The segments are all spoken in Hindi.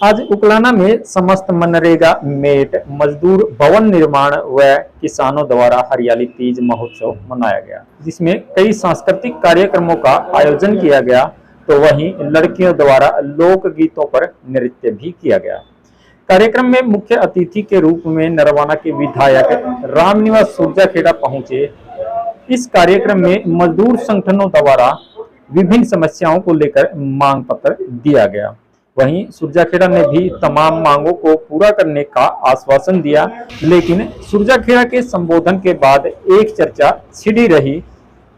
आज उकलाना में समस्त मनरेगा मेट मजदूर भवन निर्माण व किसानों द्वारा हरियाली तीज महोत्सव मनाया गया, जिसमें कई सांस्कृतिक कार्यक्रमों का आयोजन किया गया तो वहीं लड़कियों द्वारा लोक गीतों पर नृत्य भी किया गया। कार्यक्रम में मुख्य अतिथि के रूप में नरवाना के विधायक रामनिवास सुरजाखेड़ा पहुंचे। इस कार्यक्रम में मजदूर संगठनों द्वारा विभिन्न समस्याओं को लेकर मांग पत्र दिया गया। वहीं सुरजाखेड़ा ने भी तमाम मांगों को पूरा करने का आश्वासन दिया, लेकिन सुरजाखेड़ा के संबोधन के बाद एक चर्चा छिड़ी रही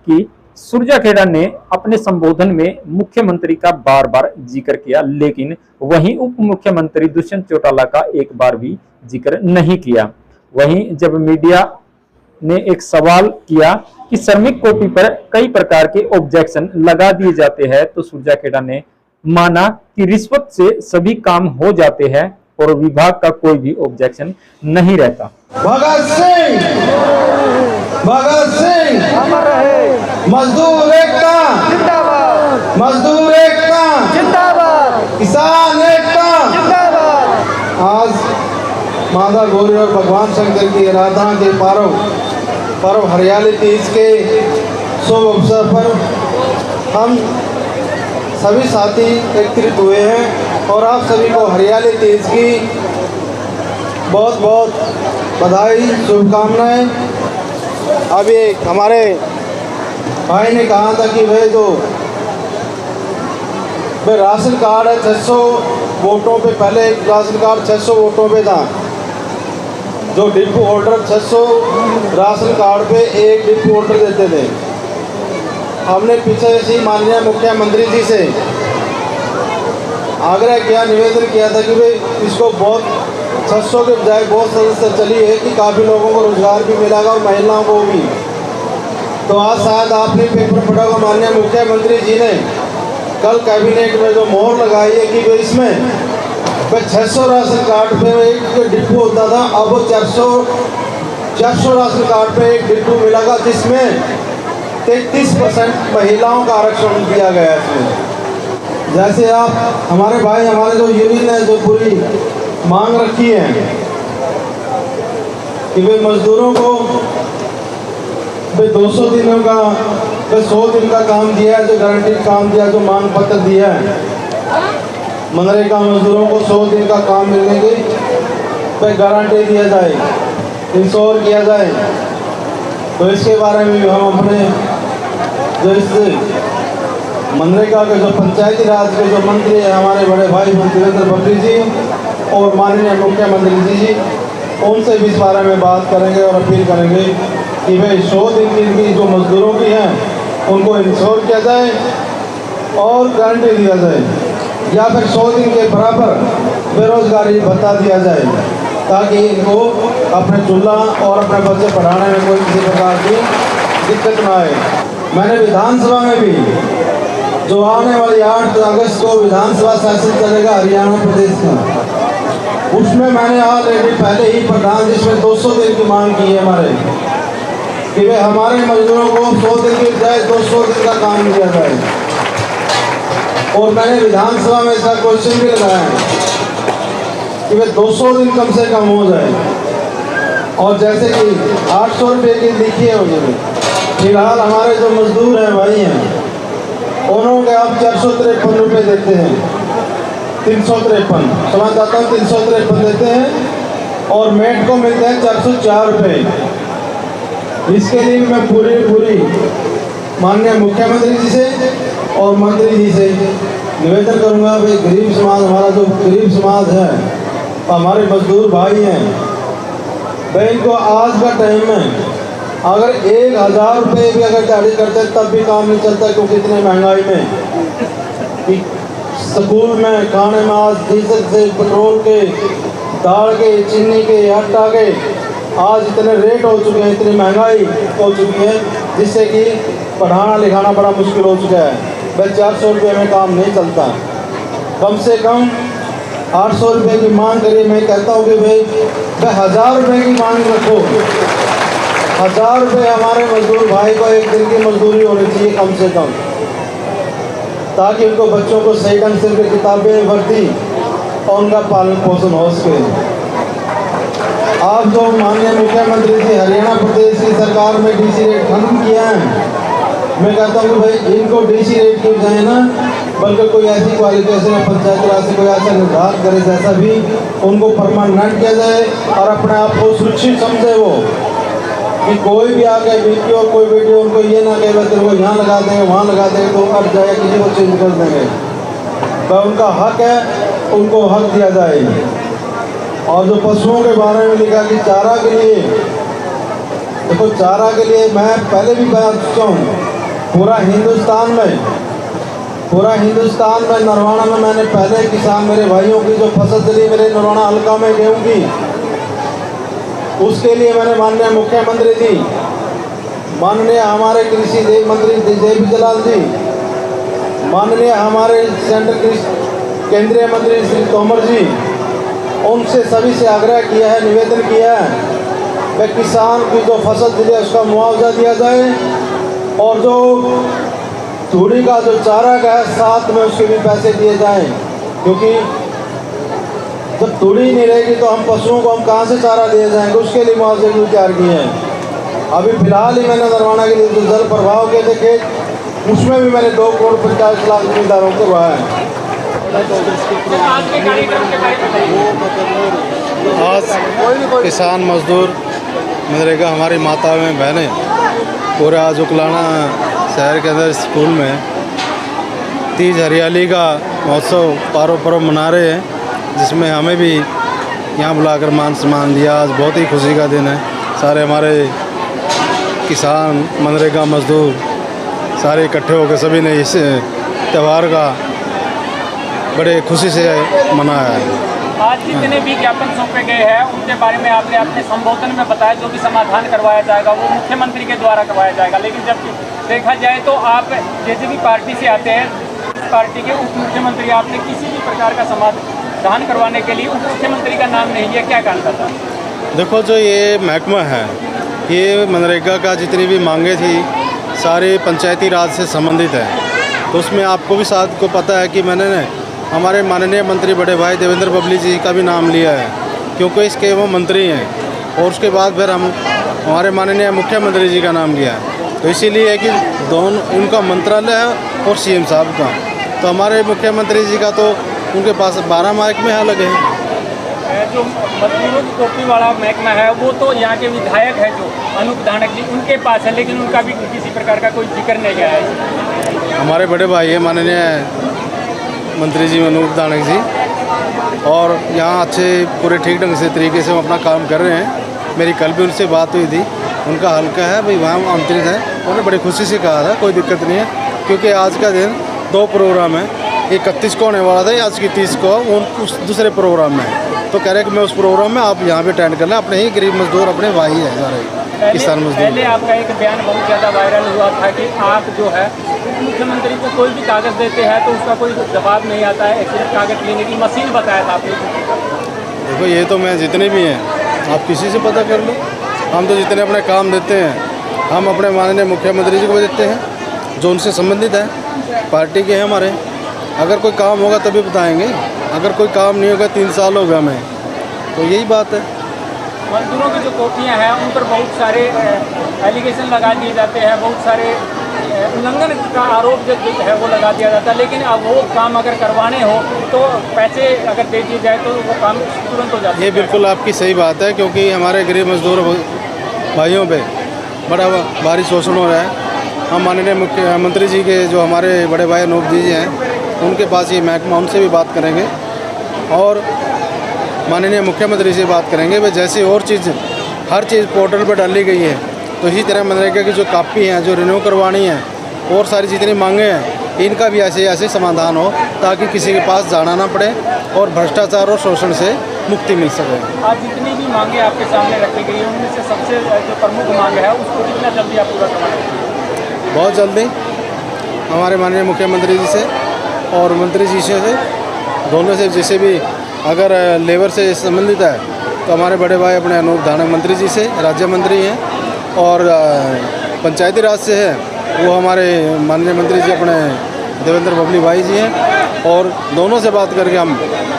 कि सुरजाखेड़ा ने अपने संबोधन में मुख्यमंत्री का बार बार जिक्र किया, लेकिन वहीं उप मुख्यमंत्री दुष्यंत चौटाला का एक बार भी जिक्र नहीं किया। वहीं जब मीडिया ने एक सवाल किया कि श्रमिक कॉपी पर कई प्रकार के ऑब्जेक्शन लगा दिए जाते हैं, तो सुरजाखेड़ा ने माना कि रिश्वत से सभी काम हो जाते हैं और विभाग का कोई भी ऑब्जेक्शन नहीं रहता। भगत सिंह मजदूर एकता जिंदाबाद, मजदूर एकता जिंदाबाद, किसान एकता जिंदाबाद। आज माता गौरी और भगवान शंकर की आराधना के पर्व हरियाली तीज के शुभ अवसर पर हम सभी साथी एकत्रित हुए हैं और आप सभी को हरियाली तीज की बहुत बहुत बधाई, शुभकामनाएं। अभी हमारे भाई ने कहा था कि भाई राशन कार्ड है 600 वोटों पे, पहले एक राशन कार्ड 600 वोटों पे था, जो डिपो होल्डर 600 राशन कार्ड पे एक डिपो होल्डर देते थे। हमने पीछे से माननीय मुख्यमंत्री जी से आग्रह किया, निवेदन किया था कि भाई इसको बहुत 600 के बजाय बहुत सदस्य चली है कि काफ़ी लोगों को रोजगार भी मिलेगा और महिलाओं को भी। तो आज शायद आपने पेपर पढ़ा होगा, माननीय मुख्यमंत्री जी ने कल कैबिनेट में जो मोहर लगाई है कि भाई इसमें 600 राशन कार्ड पे एक डिपो होता था, अब वो 400 राशन कार्ड पे एक डिपो मिलेगा, जिसमें 33% महिलाओं का आरक्षण दिया गया है इसमें। जैसे आप हमारे भाई, हमारे जो यूनियन है जो पूरी मांग रखी है कि वे मजदूरों को 200 दिनों का 100 दिन का काम दिया है, जो गारंटीड काम दिया, जो मांग पत्र दिया है, मनरेगा मजदूरों को 100 दिन का काम मिलने की गारंटी दिया जाए, इंश्योर किया जाए। तो इसके बारे में हम अपने जो इस मनरेगा के जो पंचायती राज के जो मंत्री हैं, हमारे बड़े भाई देवेंद्र बबली जी और माननीय मुख्यमंत्री जी, उनसे भी इस बारे में बात करेंगे और अपील करेंगे कि भाई 100 दिन की जो मजदूरों की हैं उनको इंश्योर किया जाए और गारंटी दिया जाए, या फिर 100 दिन के बराबर बेरोजगारी भत्ता दिया जाए, ताकि इनको अपने चूल्हा और अपने बच्चे पढ़ाने में कोई किसी प्रकार की दिक्कत ना आए। मैंने विधानसभा में भी जो आने वाली 8 अगस्त को विधानसभा सेशन चलेगा हरियाणा प्रदेश का, उसमें मैंने ऑलरेडी पहले ही प्रधान जिसमें 200 दिन की मांग की है हमारे, कि वे हमारे मजदूरों को 100 दिन की बजाय 200 दिन का काम दिया जाए। और मैंने विधानसभा में इसका क्वेश्चन भी लगाया है कि वे 200 दिन कम से कम हो जाए। और जैसे कि 800 रुपये की लिखी है, फिलहाल हमारे जो मजदूर हैं भाई हैं, उन्होंने के आप 453 रुपये देते हैं, 353 समझ जाता हूँ, 353 देते हैं और मेट को मिलते हैं 404 रुपये। इसके लिए मैं पूरी माननीय मुख्यमंत्री जी से और मंत्री जी से निवेदन करूँगा, भाई गरीब समाज, हमारा जो गरीब समाज है, हमारे मजदूर भाई हैं, बैंक को आज का टाइम में अगर 1000 रुपये भी अगर दिहाड़ी करते तब भी काम नहीं चलता, क्योंकि इतने महंगाई में स्कूल में खाने में आज डीजल से, पेट्रोल के, दाल के, चीनी के, आटा के आज इतने रेट हो चुके हैं, इतनी महंगाई हो चुकी है, जिससे कि पढ़ाना लिखाना बड़ा मुश्किल हो चुका है। भाई 400 रुपये में काम नहीं चलता, कम से कम 800 रुपये की मांग करिए। मैं कहता हूँ कि भाई 1000 रुपये की मांग रखो, 1000 रुपये हमारे मजदूर भाई को एक दिन की मजदूरी होनी चाहिए कम से कम, ताकि उनको बच्चों को सही ढंग से किताबें, वर्दी और उनका पालन पोषण हो सके। आप जो माननीय मुख्यमंत्री जी हरियाणा प्रदेश की सरकार में डीसी रेट खत्म किया है, मैं कहता हूँ कि भाई इनको डीसी रेट की बजाय ना बल्कि कोई ऐसी क्वालिफिकेशन या पंचायत राज से कोई ऐसा निर्धारण करे जैसा भी उनको परमानेंट किया जाए और अपने आप को सुरक्षित समझे वो, कि कोई भी आके बीपी और कोई वीडियो उनको ये ना कहे तेरे को यहाँ लगा देंगे वहाँ लगा देंगे तो अट जाए किसी को चेंज कर देंगे। तो उनका हक है, उनको हक दिया जाए। और जो पशुओं के बारे में लिखा कि चारा के लिए, देखो चारा के लिए मैं पहले भी बता चुका हूँ, पूरा हिंदुस्तान में नरवाना में मैंने पहले किसान मेरे भाइयों की जो फसल चली मेरे नरवाना हल्का में गेहूँ की, उसके लिए मैंने माननीय मुख्यमंत्री जी, माननीय हमारे कृषि मंत्री देवी जलाल जी, माननीय हमारे केंद्रीय मंत्री श्री तोमर जी, उनसे सभी से आग्रह किया है, निवेदन किया है कि किसान की जो फसल चली है उसका मुआवजा दिया जाए और जो तूड़ी का जो चारा का है साथ में उसके भी पैसे दिए जाएं, क्योंकि जब तूड़ी नहीं रहेगी तो हम पशुओं को हम कहाँ से चारा दिए जाएंगे, उसके लिए मुआवजे भी तैयार किए हैं। अभी फिलहाल ही मैंने नरवाना के लिए जो जल प्रभाव के थे खेत, उसमें भी मैंने 2 करोड़ 50 लाख जमींदारों को करवाया है। आज किसान मजदूर मनरेगा हमारी माताएं बहनें पूरे आज उकलाना शहर के अंदर स्कूल में तीज हरियाली का महोत्सव पर्व मना रहे हैं, जिसमें हमें भी यहाँ बुलाकर मान सम्मान दिया। आज बहुत ही खुशी का दिन है। सारे हमारे किसान मनरेगा मजदूर सारे इकट्ठे होकर सभी ने इस त्यौहार का बड़े खुशी से मनाया है। आज जितने भी ज्ञापन सौंपे गए हैं उनके बारे में आपने अपने संबोधन में बताया, जो भी समाधान करवाया जाएगा वो मुख्यमंत्री के द्वारा करवाया जाएगा। लेकिन जब देखा जाए तो आप जैसे भी पार्टी से आते हैं, पार्टी के उप मुख्यमंत्री, आपने किसी भी प्रकार का समाधान करवाने के लिए उप मुख्यमंत्री का नाम नहीं लिया, क्या कारण था? देखो, जो ये महकमा है, ये मनरेगा का जितनी भी मांगे थी सारे पंचायती राज से संबंधित है। तो उसमें आपको भी साथ को पता है कि मैंने हमारे माननीय मंत्री बड़े भाई देवेंद्र बबली जी का भी नाम लिया है, क्योंकि इसके वो मंत्री हैं। और उसके बाद फिर हम हमारे माननीय मुख्यमंत्री जी का नाम लिया है। तो इसीलिए है कि दोनों उनका मंत्रालय है और सीएम साहब का। तो हमारे मुख्यमंत्री जी का तो उनके पास 12 महकमे अलग हैं। जो मजदूरों की टोपी वाला महकमा है वो तो यहाँ के विधायक है जो अनूप धानक जी, उनके पास है, लेकिन उनका भी किसी प्रकार का कोई जिक्र नहीं गया है। हमारे बड़े भाई है माननीय मंत्री जी अनूप धानक जी, और यहाँ अच्छे पूरे ठीक ढंग से तरीके से वो अपना काम कर रहे हैं। मेरी कल भी उनसे बात हुई थी, उनका हल्का है भाई वहाँ आमंत्रित है। उन्होंने बड़ी खुशी से कहा था कोई दिक्कत नहीं है, क्योंकि आज का दिन 2 प्रोग्राम है, 31 को होने वाला था, आज की 30 को वो उस दूसरे प्रोग्राम में है। तो कह रहे कि मैं उस प्रोग्राम में आप यहाँ पे अटेंड कर लें। अपने ही गरीब मजदूर अपने भाई है सारे किसान मजदूर। पहले आपका एक बयान बहुत ज़्यादा वायरल हुआ था कि आप जो है मुख्यमंत्री को कोई भी कागज़ देते हैं तो उसका कोई जवाब नहीं आता है, सिर्फ कागज़ लेने की मशीन बताया था आपने। देखो, ये तो मैं जितने भी हैं आप किसी से पता कर लो। हम तो जितने अपने काम देते हैं हम अपने माननीय मुख्यमंत्री जी को देते हैं, जो उनसे संबंधित है, पार्टी के हैं हमारे। अगर कोई काम होगा तभी बताएंगे, अगर कोई काम नहीं होगा 3 साल हो गया हमें, तो यही बात है। मजदूरों की जो कॉपियाँ हैं उन पर बहुत सारे एलिगेशन लगा दिए जाते हैं, बहुत सारे उल्लंघन का आरोप जो है वो लगा दिया जाता है। लेकिन अब वो काम अगर करवाने हो तो पैसे अगर दे दिए जाए तो वो काम तुरंत हो जाता है। ये बिल्कुल आपकी सही बात है, क्योंकि हमारे गरीब मजदूर भाइयों पे बड़ा भारी शोषण हो रहा है। हम माननीय मुख्यमंत्री जी के जो हमारे बड़े भाई अनूप जी हैं उनके पास ये महकमा, उनसे भी बात करेंगे और माननीय मुख्यमंत्री से बात करेंगे। वे जैसे और चीज़ हर चीज़ पोर्टल पर डाली गई है, तो इसी तरह मनरेगा की जो कापी हैं जो रिन्यू करवानी है और सारी जितनी मांगे हैं इनका भी ऐसे समाधान हो, ताकि किसी के पास जाना ना पड़े और भ्रष्टाचार और शोषण से मुक्ति मिल सके। आज जितनी भी मांगे आपके सामने रखी गई है उनमें से सबसे जो प्रमुख मांग है उसको कितना जल्दी आप पूरा करवाएंगे? बहुत जल्दी हमारे माननीय मुख्यमंत्री जी से और मंत्री जी से दोनों से, जैसे भी अगर लेबर से संबंधित है तो हमारे बड़े भाई अपने अनूप धानक मंत्री जी से, राज्य मंत्री हैं, और पंचायती राज से है वो हमारे माननीय मंत्री जी अपने देवेंद्र बबली भाई जी हैं, और दोनों से बात करके हम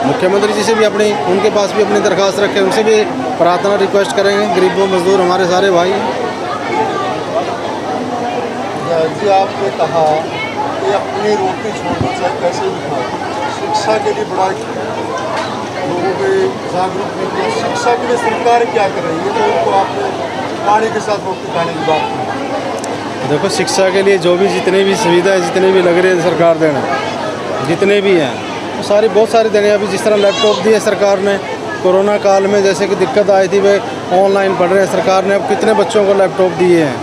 मुख्यमंत्री जी से भी अपनी उनके पास भी अपनी दरख्वास्त रखें, उनसे भी प्रार्थना रिक्वेस्ट करेंगे। गरीबों मजदूर हमारे सारे भाई हैं। जी आपने कहा कि अपनी रोटी छोड़ना चाहे कैसे भी खाओ, शिक्षा के लिए बड़ा लोगों को जागरूक करना, शिक्षा के लिए सरकार क्या कर रही है, तो उनको आपने पानी के साथ रोटी खाने की बात की। देखो, शिक्षा के लिए जो भी जितने भी सुविधा है, जितने भी लग रहे हैं सरकार देना, जितने भी हैं वो सारी बहुत सारी देने। अभी जिस तरह लैपटॉप दिए सरकार ने कोरोना काल में, जैसे कि दिक्कत आई थी वे ऑनलाइन पढ़ रहे हैं, सरकार ने अब कितने बच्चों को लैपटॉप दिए हैं।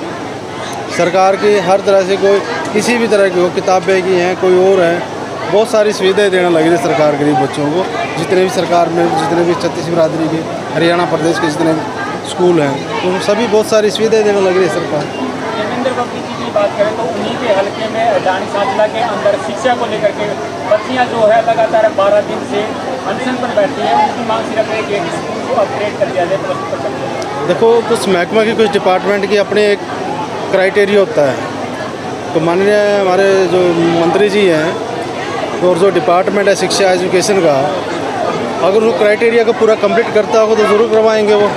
सरकार की हर तरह से कोई किसी भी तरह की हो, किताबें की हैं, कोई और है, बहुत सारी सुविधाएं देने लगी है सरकार गरीब बच्चों को। जितने भी सरकार में जितने भी छत्तीस बिरादरी के, हरियाणा प्रदेश के जितने स्कूल हैं, तो सभी बहुत सारी सुविधाएं देने लगी है सरकार। देवेंद्र बबली जी की बात करें तो उन्हीं के हलके में डानी सांचला के अंदर शिक्षा को लेकर के बच्चियां जो है लगातार 12 दिन से अनशन पर बैठी है। उनकी मांग सिर्फ एक है कि स्कूल को अपग्रेड कर दिया जाए। देखो, कुछ महकमा की कुछ डिपार्टमेंट की अपने एक क्राइटेरिया होता है, तो माननीय हमारे जो मंत्री जी हैं और जो डिपार्टमेंट है शिक्षा एजुकेशन का, अगर वो क्राइटेरिया को पूरा कंप्लीट करता होगा तो ज़रूर करवाएंगे वो।